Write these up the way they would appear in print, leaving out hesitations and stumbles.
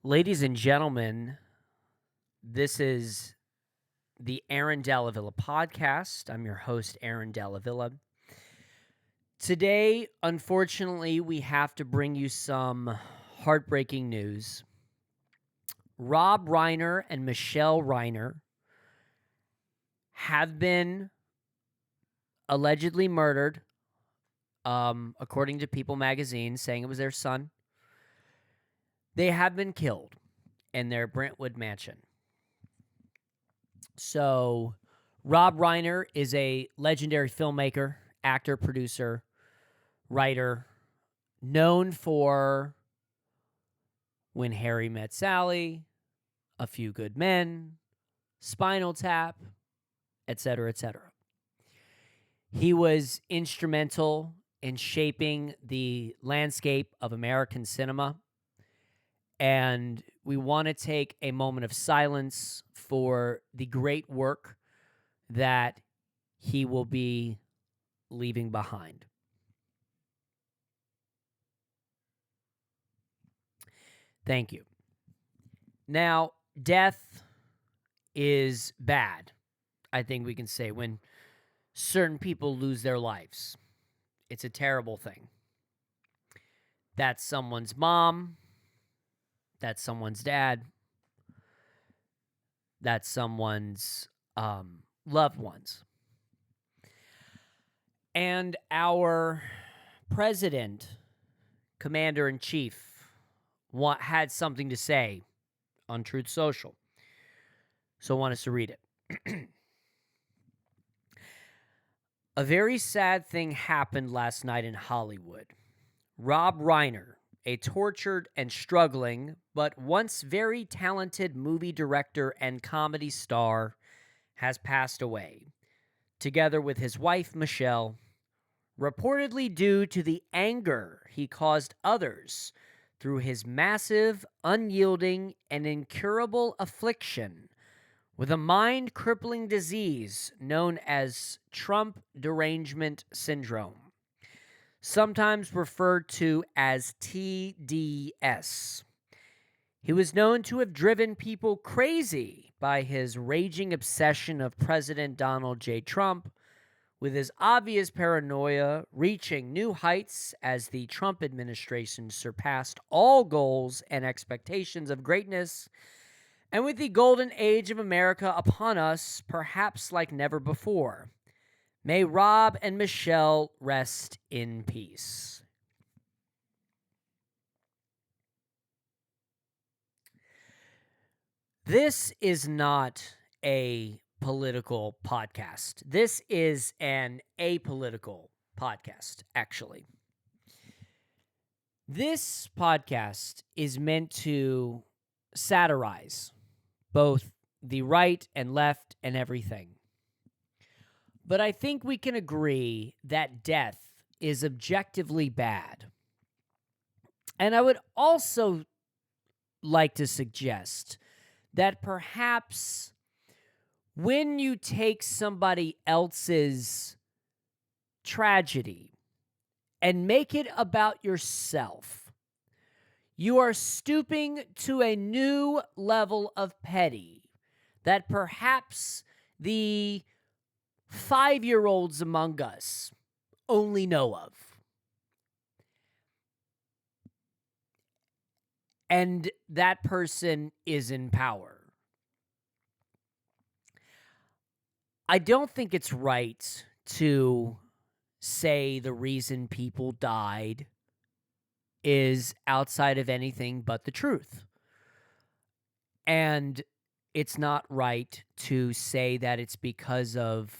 Ladies and gentlemen, this is the Aaron Dalla Villa podcast. I'm your host, Aaron Dalla Villa. Today, unfortunately, we have to bring you some heartbreaking news. Rob Reiner and Michele Reiner have been allegedly murdered, according to People magazine, saying it was their son. They have been killed in their Brentwood mansion. So, Rob Reiner is a legendary filmmaker, actor, producer, writer, known for When Harry Met Sally, A Few Good Men, Spinal Tap, etc., etc. He was instrumental in shaping the landscape of American cinema. And we want to take a moment of silence for the great work that he will be leaving behind. Thank you. Now, death is bad, I think we can say, when certain people lose their lives. It's a terrible thing. That's someone's mom. That's someone's dad. That's someone's loved ones. And our president, commander-in-chief, had something to say on Truth Social. So I want us to read it. A very sad thing happened last night in Hollywood. Rob Reiner, a tortured and struggling, but once very talented movie director and comedy star, has passed away, together with his wife, Michele, reportedly due to the anger he caused others through his massive, unyielding, and incurable affliction with a mind-crippling disease known as Trump derangement syndrome, sometimes referred to as TDS. He was known to have driven people crazy by his raging obsession of President Donald J. Trump, with his obvious paranoia reaching new heights as the Trump administration surpassed all goals and expectations of greatness, and with the golden age of America upon us, perhaps like never before. May Rob and Michele rest in peace. This is not a political podcast. This is an apolitical podcast, actually. This podcast is meant to satirize both the right and left and everything. But I think we can agree that death is objectively bad. And I would also like to suggest that perhaps when you take somebody else's tragedy and make it about yourself, you are stooping to a new level of petty that perhaps the 5-year-olds among us only know of. And that person is in power. I don't think it's right to say the reason people died is outside of anything but the truth. And it's not right to say that it's because of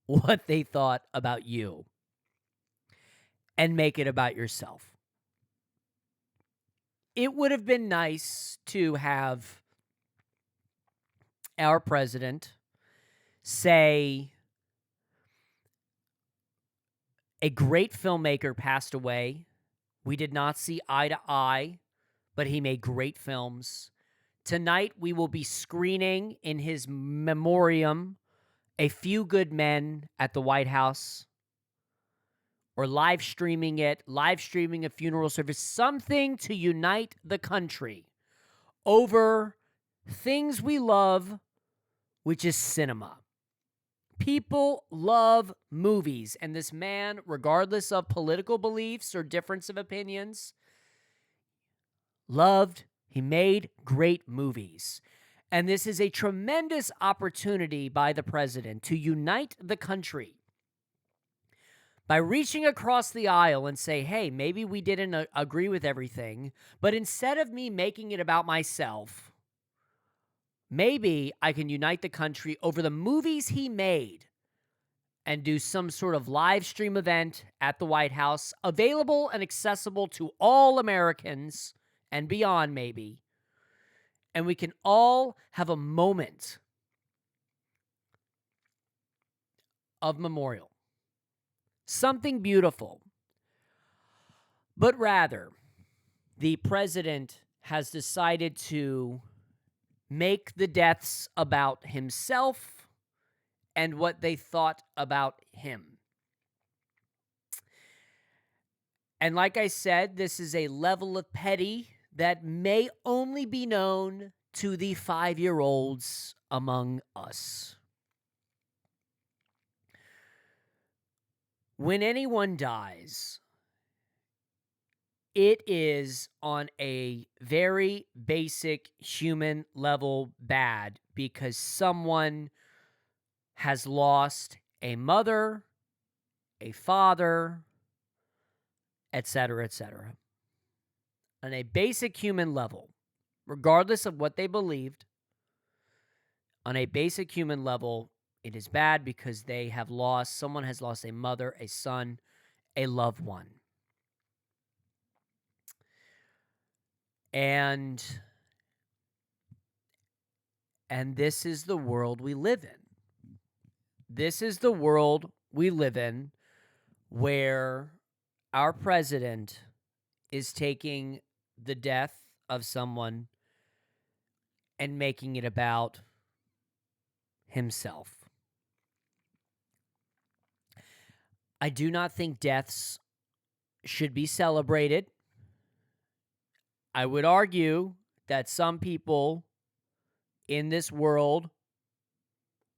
what they thought about you and make it about yourself. It would have been nice to have our president say, a great filmmaker passed away. We did not see eye to eye, but he made great films. Tonight we will be screening in his memoriam A Few Good Men at the White House. or live streaming a funeral service, something to unite the country over things we love, which is cinema. People love movies, and this man, regardless of political beliefs or difference of opinions, he made great movies. And this is a tremendous opportunity by the president to unite the country by reaching across the aisle and say, hey, maybe we didn't agree with everything, but instead of me making it about myself, maybe I can unite the country over the movies he made and do some sort of live stream event at the White House, available and accessible to all Americans and beyond, maybe. And we can all have a moment of memorial. Something beautiful. But rather, the president has decided to make the deaths about himself and what they thought about him. And like I said, this is a level of petty that may only be known to the 5-year-olds among us. When anyone dies, it is on a very basic human level bad because someone has lost a mother, a father, etc., etc. On a basic human level, regardless of what they believed, on a basic human level, it is bad because someone has lost a mother, a son, a loved one. And this is the world we live in. This is the world we live in where our president is taking the death of someone and making it about himself. I do not think deaths should be celebrated. I would argue that some people in this world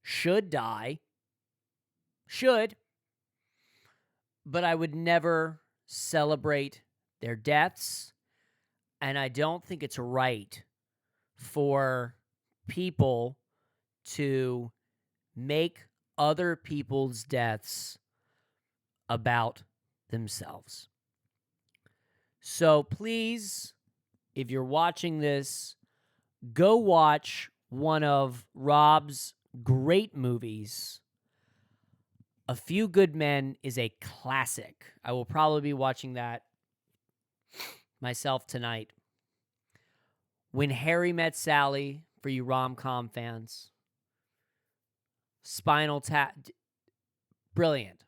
should die. But I would never celebrate their deaths. And I don't think it's right for people to make other people's deaths about themselves. So please, if you're watching this, go watch one of Rob's great movies. A Few Good Men is a classic. I will probably be watching that myself tonight. When Harry Met Sally, for you rom-com fans. Spinal Tap. Brilliant.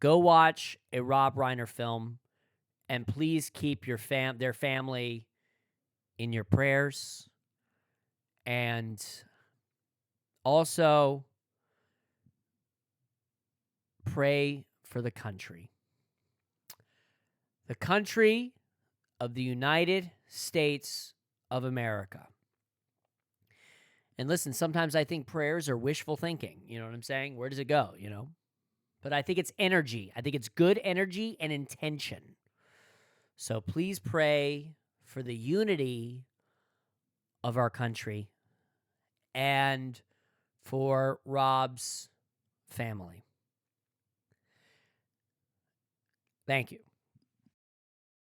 Go watch a Rob Reiner film, and please keep their family in your prayers. And also pray for the country. The country of the United States of America. And listen, sometimes I think prayers are wishful thinking. You know what I'm saying? Where does it go, But I think it's energy. I think it's good energy and intention. So please pray for the unity of our country and for Rob's family. Thank you.